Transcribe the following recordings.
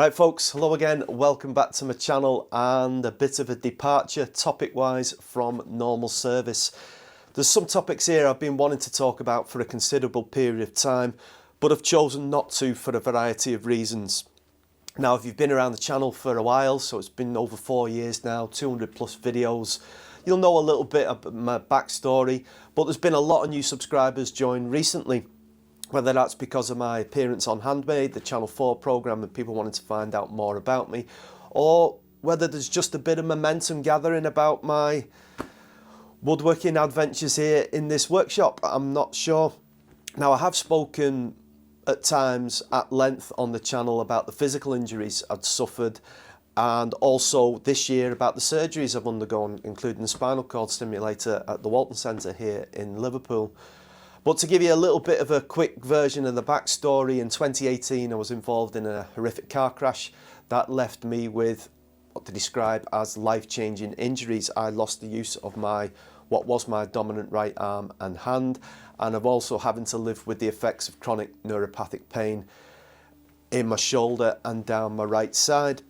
Right folks, hello again, welcome back to my channel, and a bit of a departure topic wise from normal service. There's some topics here I've been wanting to talk about for a considerable period of time, but I've chosen not to for a variety of reasons. Now, if you've been around the channel for a while, so it's been over 4 years now, 200 plus videos, you'll know a little bit of my backstory, but there's been a lot of new subscribers join recently. Whether that's because of my appearance on Handmade, the Channel 4 programme, and people wanting to find out more about me, or whether there's just a bit of momentum gathering about my woodworking adventures here in this workshop. I'm not sure. Now, I have spoken at times at length on the channel about the physical injuries I'd suffered, and also this year about the surgeries I've undergone, including the spinal cord stimulator at the Walton Centre here in Liverpool. But to give you a little bit of a quick version of the backstory, in 2018 I was involved in a horrific car crash that left me with what to describe as life-changing injuries. I lost the use of what was my dominant right arm and hand, and I'm also having to live with the effects of chronic neuropathic pain in my shoulder and down my right side.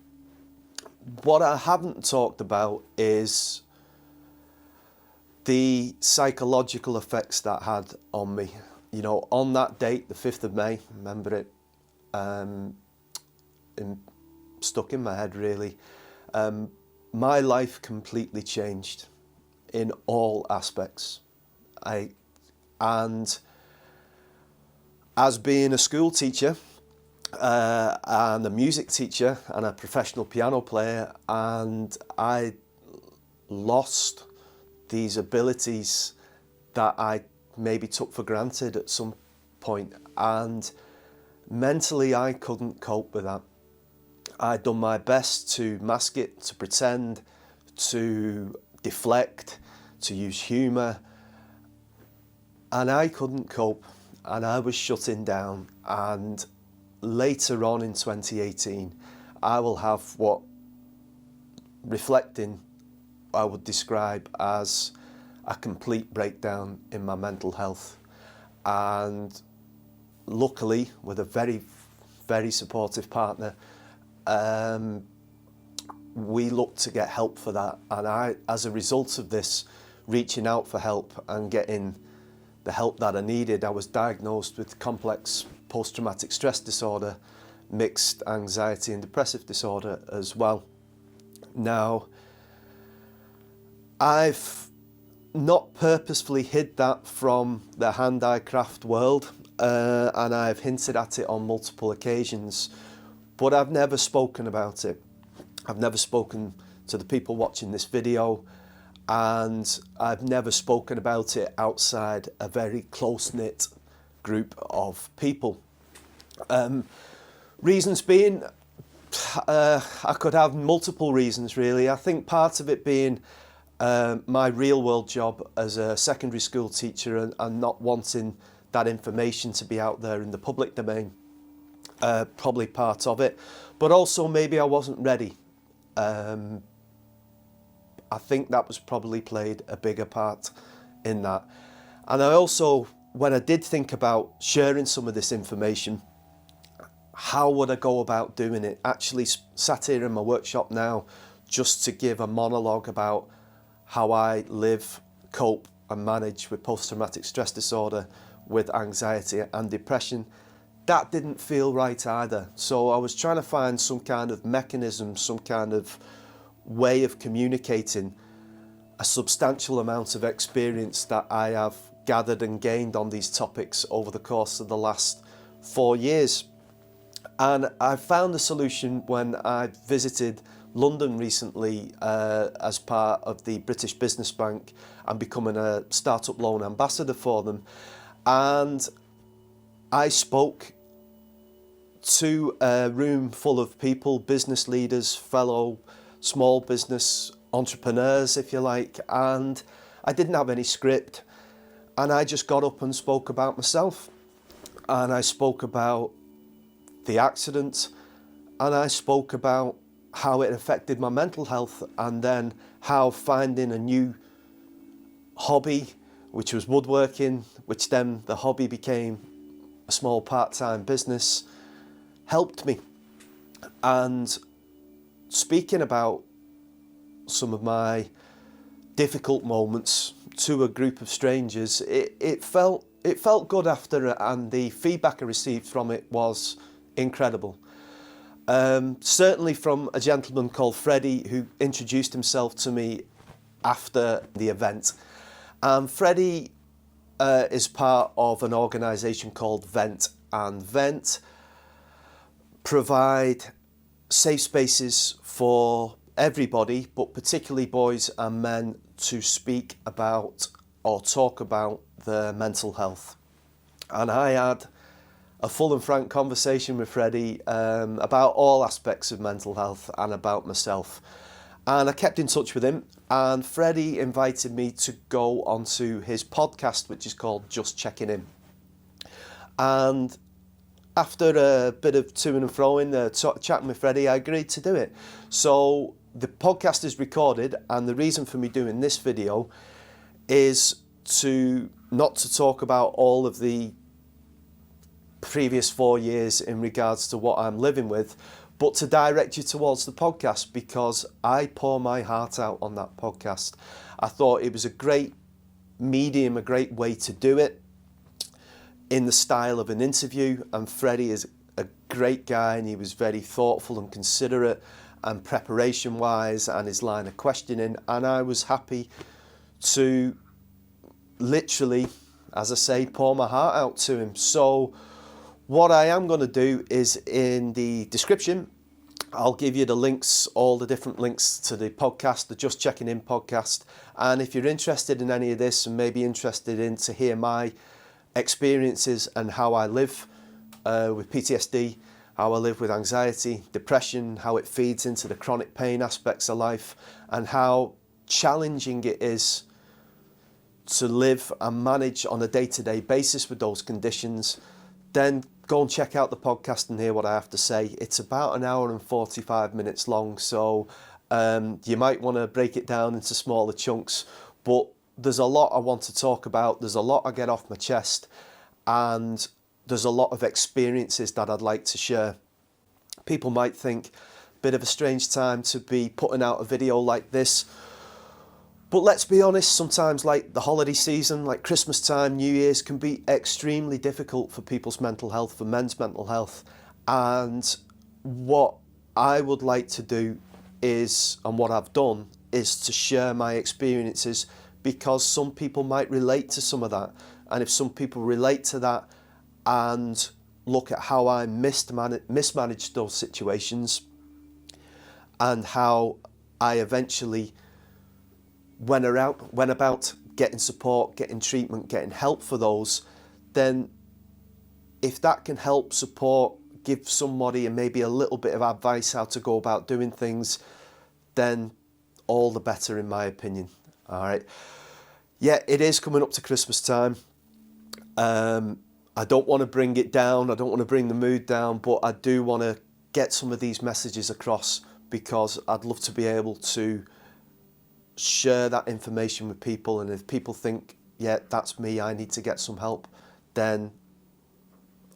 What I haven't talked about is the psychological effects that had on me. You know, on that date, the 5th of May, remember it, stuck in my head really. My life completely changed in all aspects. And as being a school teacher and a music teacher and a professional piano player, and I lost these abilities that I maybe took for granted at some point, and mentally I couldn't cope with that. I'd done my best to mask it, to pretend, to deflect, to use humour, and I couldn't cope, and I was shutting down. And later on in 2018 I will have what, reflecting, I would describe as a complete breakdown in my mental health. And luckily, with a very, very supportive partner, we looked to get help for that. And I, as a result of this, reaching out for help and getting the help that I needed, I was diagnosed with complex post-traumatic stress disorder, mixed anxiety and depressive disorder as well. Now, I've not purposefully hid that from the hand-eye craft world, and I've hinted at it on multiple occasions, but I've never spoken about it. I've never spoken to the people watching this video, and I've never spoken about it outside a very close-knit group of people. Reasons being, I could have multiple reasons really. I think part of it being my real world job as a secondary school teacher, and not wanting that information to be out there in the public domain, probably part of it, but also maybe I wasn't ready. I think that was probably played a bigger part in that. And I also, when I did think about sharing some of this information, how would I go about doing it? Actually sat here in my workshop now just to give a monologue about how I live, cope and manage with post-traumatic stress disorder, with anxiety and depression, that didn't feel right either. So I was trying to find some kind of mechanism, some kind of way of communicating a substantial amount of experience that I have gathered and gained on these topics over the course of the last 4 years. And I found a solution when I visited London recently as part of the British Business Bank and becoming a startup loan ambassador for them. And I spoke to a room full of people, business leaders, fellow small business entrepreneurs, if you like, and I didn't have any script. And I just got up and spoke about myself. And I spoke about the accident, and I spoke about how it affected my mental health, and then how finding a new hobby, which was woodworking, which then the hobby became a small part-time business, helped me. And speaking about some of my difficult moments to a group of strangers, it felt good after, and the feedback I received from it was incredible. Certainly from a gentleman called Freddie, who introduced himself to me after the event. Freddie is part of an organisation called Vent, and Vent provide safe spaces for everybody, but particularly boys and men, to speak about or talk about their mental health. And I had a full and frank conversation with Freddie about all aspects of mental health and about myself. And I kept in touch with him, and Freddie invited me to go onto his podcast, which is called Just Checking In. And after a bit of to and fro in chatting with Freddie, I agreed to do it. So the podcast is recorded, and the reason for me doing this video is not to talk about all of the previous 4 years in regards to what I'm living with, but to direct you towards the podcast, because I pour my heart out on that podcast. I thought it was a great medium, a great way to do it in the style of an interview, and Freddie is a great guy, and he was very thoughtful and considerate and preparation wise, and his line of questioning, and I was happy to literally, as I say, pour my heart out to him. So what I am going to do is, in the description, I'll give you the links, all the different links to the podcast, the Just Checking In podcast. And if you're interested in any of this, and maybe interested in to hear my experiences and how I live with PTSD, how I live with anxiety, depression, how it feeds into the chronic pain aspects of life, and how challenging it is to live and manage on a day-to-day basis with those conditions, then go and check out the podcast and hear what I have to say. It's about an hour and 45 minutes long, so you might want to break it down into smaller chunks, but there's a lot I want to talk about, there's a lot I get off my chest, and there's a lot of experiences that I'd like to share. People might think, bit of a strange time to be putting out a video like this, but let's be honest, sometimes like the holiday season, like Christmas time, New Year's, can be extremely difficult for people's mental health, for men's mental health. And what I would like to do is, and what I've done, is to share my experiences, because some people might relate to some of that. And if some people relate to that and look at how I mismanaged those situations, and how I eventually went about getting support, getting treatment, getting help for those, then if that can help support, give somebody and maybe a little bit of advice how to go about doing things, then all the better, in my opinion. All right. Yeah, it is coming up to Christmas time. I don't want to bring it down. I don't want to bring the mood down, but I do want to get some of these messages across, because I'd love to be able to share that information with people. And if people think, yeah, that's me, I need to get some help, then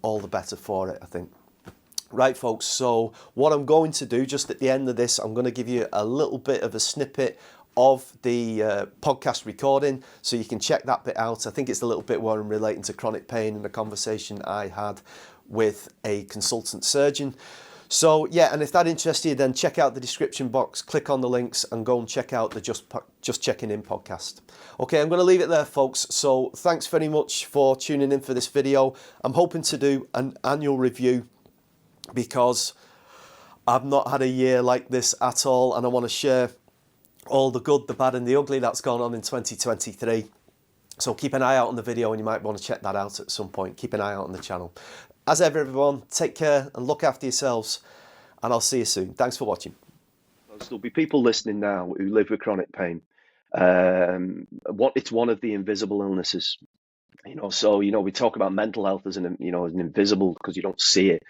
all the better for it, I think. Right, folks, so what I'm going to do just at the end of this, I'm going to give you a little bit of a snippet of the podcast recording, so you can check that bit out. I think it's a little bit where I'm relating to chronic pain and a conversation I had with a consultant surgeon. So yeah, and if that interests you, then check out the description box, click on the links, and go and check out the Just Checking In podcast. Okay, I'm going to leave it there, folks. So thanks very much for tuning in for this video. I'm hoping to do an annual review, because I've not had a year like this at all, and I want to share all the good, the bad, and the ugly that's gone on in 2023. So keep an eye out on the video, and you might want to check that out at some point. Keep an eye out on the channel. As ever, everyone, take care and look after yourselves, and I'll see you soon. Thanks for watching. There'll be people listening now who live with chronic pain. It's one of the invisible illnesses. So we talk about mental health as an invisible, because you don't see it.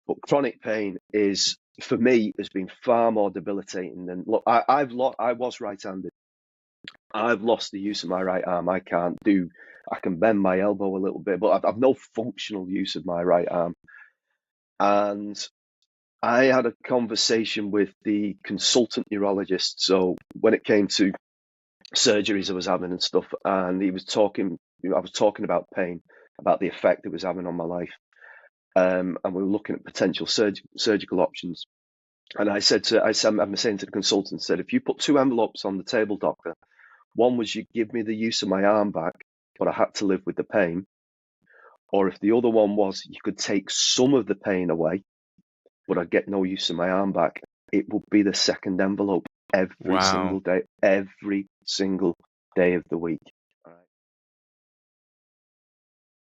But chronic pain is, for me, has been far more debilitating than. Look, I was right-handed. I've lost the use of my right arm. I can bend my elbow a little bit, but I've no functional use of my right arm. And I had a conversation with the consultant neurologist. So when it came to surgeries I was having and stuff, and he was talking, I was talking about pain, about the effect it was having on my life, and we were looking at potential surgical options. And I'm saying to the consultant, said, if you put two envelopes on the table, doctor, one was you give me the use of my arm back, but I had to live with the pain, or if the other one was you could take some of the pain away, but I'd get no use of my arm back, it would be the second envelope every Wow. single day of the week.